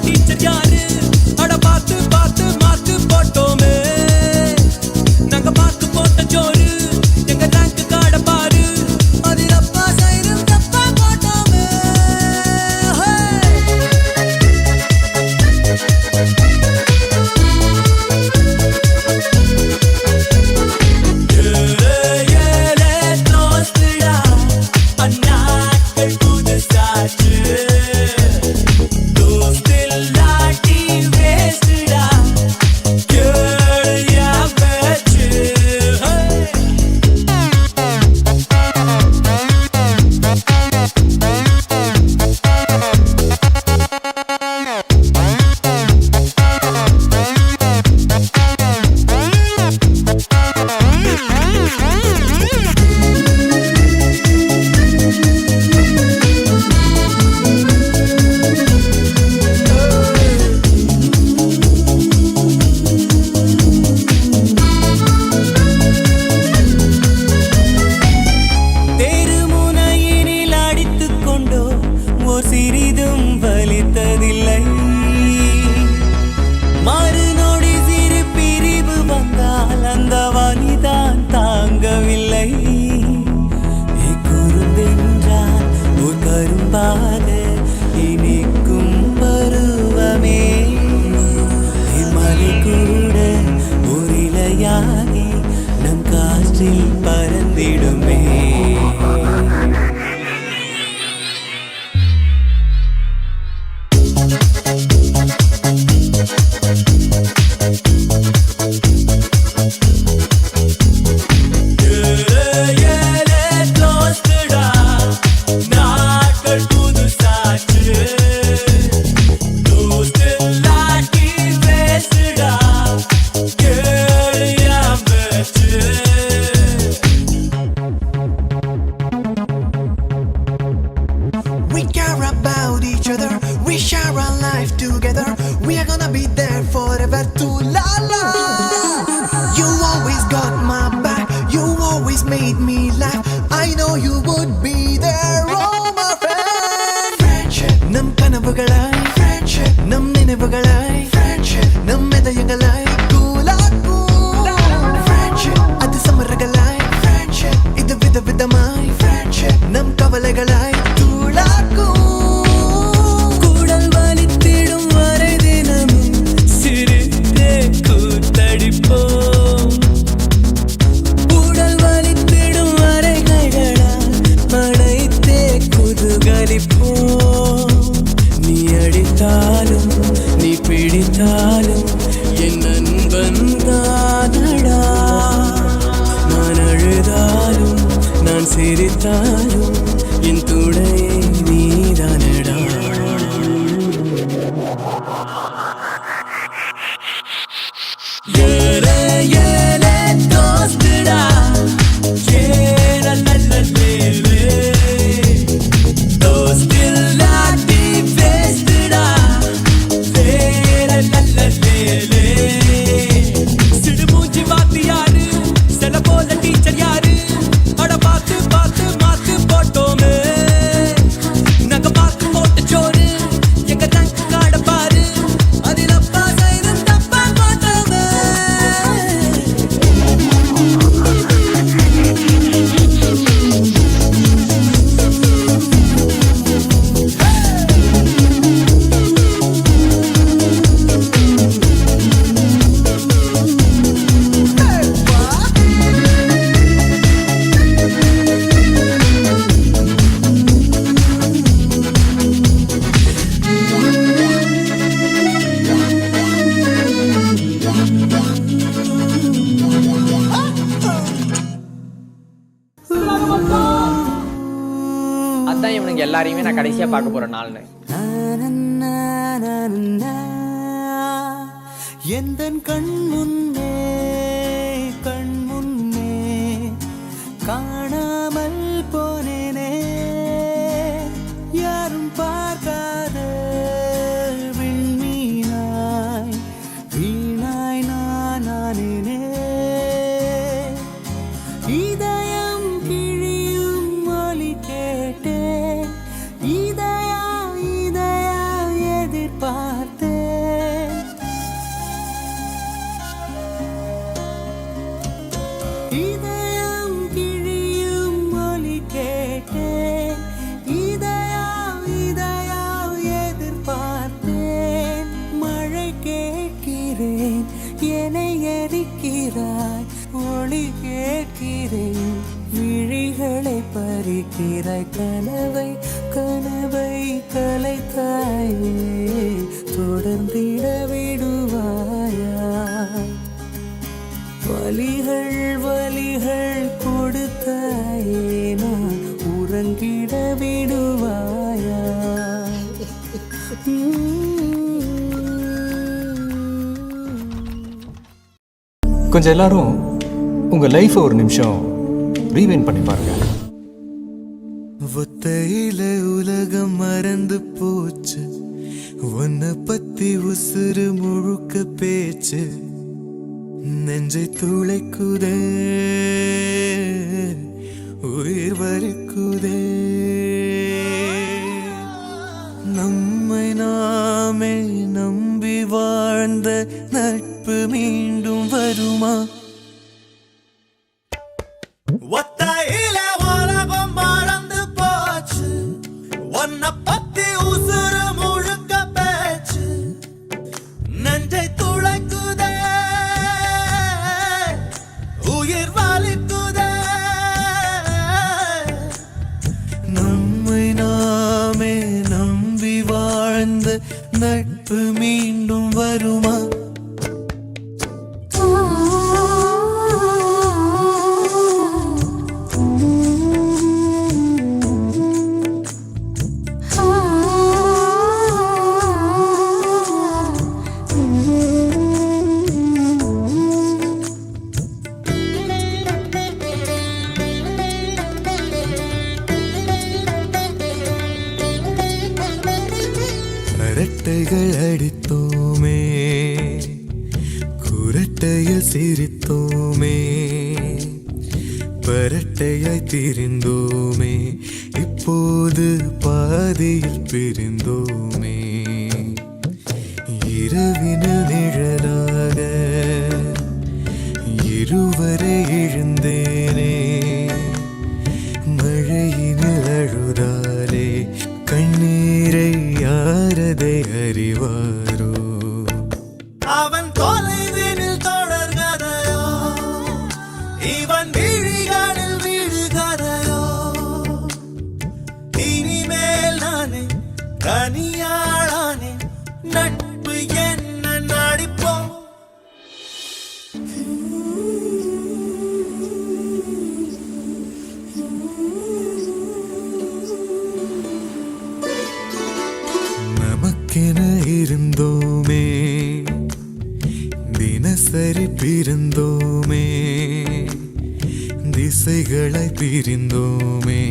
Teacher யாரு அட பார்த்து பார்த்து மார்க் போட்டோமே நாங்க மார்க் போட்ட ஜோரு எங்க ரேங்க் கார்ட பாரு அது அப்பா சைரம் தப்பா போட்டோமே சிறிதும் வலித்ததில்லை மறுநொடி சிறு பிரிவு வந்தால் அந்த வலிதான் தாங்கவில்லை குறும்பென்றால் ஒரு கரும்பாக இனிக்கும் பருவமே மலை கூட ஒரு இலையாகி நம் காற்றில் பறந்திடுமே We care about each other, we share our life together. We are gonna be there forever to la la. You always got my back, you always made me laugh. I know you would be there, oh my friend. Friendship, nam kanavugalai. Friendship, nam ninavugalai. Friendship, nam medayangalai. Kulaku. Friendship, adu samaragalai. Friendship, idu vida vidamai. Friendship, nam kavalagalai. கூடல் வலித்திடும் வரை தினமும் சிரித்தே கூத்தடிப்போம் கூடல் வலித்திடும் வரை கைகளால் அடைத்தே குதூகலிப்போம் நீ அடித்தாலும் நீ பிடித்தாலும் என் நண்பன் தானடா நான் அழுதாலும் நான் சிரித்தாலும் என் துணையே நீதானடா ஏலே ஏலே தோஸ்துடா ஏல லல்லலேலே தோஸ்தில்லாட்டி வேஸ்துடா ஏல லல்லலேலே சிடுமூஞ்சி வாத்தியாரு செல போல டீச்சர் யாரு அட பார்த்து பார்த்து மார்க் போட்டோமே நாங்க மார்க் போட்ட ஜோரு எங்க ரேங்க் கார்ட பாரு அதில் அப்பா சைரம் தப்பா போட்டோமே அதான் இவனுங்க எல்லாரையுமே நான் கடைசியா பார்க்க போற நாள்னு எந்தன் கண் முன்னே காணாமல் போனேனே யாரும் பார்க்காத விண்மீனாய் வீணாய் நானே இதயம் கிழியும் ஒலி கேட்டே இதயா எதிர்பார்த்து பார்க்கிறாய் ஒளி கேட்கிறேன் விழிகளை பறிக்கிறாய் கனவை கனவை கலைத்தாயே தொடர்ந்திட விடுவாயா வலிகள் வலிகள் கொடுத்தாயே நான் உறங்கிட விடுவாயா கொஞ்சம் எல்லாரும் உங்க லைஃப் ஒரு நிமிஷம் ரீவைண்ட் பண்ணி பாருங்க. ஒத்தையில உலகம் மறந்து போச்சு உன்னை பத்தி உசுறு முழுக்க பேச்சு நெஞ்சை துளைக்குதே உயிர் வலிக்குதே நம்மை நாமே நம்பி வாழ்ந்த நட்பு மீண்டும் வருமா ஒத்தையில உலகம் மறந்து போச்சு உன்னை பத்தி உசுறு முழுக்க பேச்சு நெஞ்சை துளைக்குதே உயிர் வலிக்குதே நம்மை நாமே நம்பி வாழ்ந்த நட்பு மீண்டும் வருமா அரட்டைகள் அடித்தோமே குரட்டையில் சிரித்தோமே பரட்டையாய் திரிந்தோமே இப்போது பாதியில் பிரிந்தோமே இரவினில் நிழலாக இருவரை எழுந்தேனே மழையினில் அழுதாலே கண்ணீரை யாரதை அறிவாரோ அவன் தொலைவினில் தொடர்கதையோ இவன் விழிகளில் விழுகதையோ இனிமேல் நானே தனியாளானே நட்பு என்ன நடிப்போம் நமக்கென இருந்தோமே தினசரி பிறந்தோமே திசைகளை பிரிந்தோமே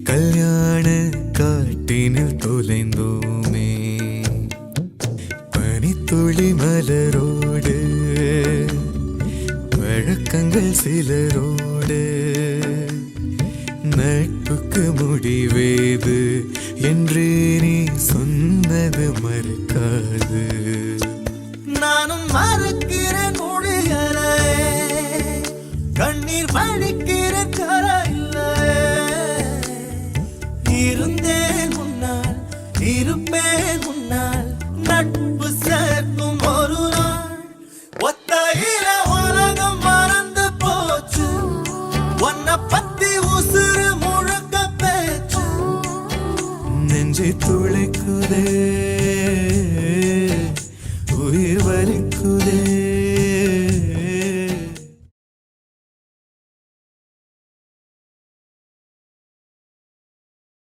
கல்யாண காட்டினில் தொலைந்தோமே பனித்துளி மலரோடு வழக்கங்கள் சிலரோடு நட்புக்கு முடிவேது என்று நீ சொன்னது மறுக்காது நானும்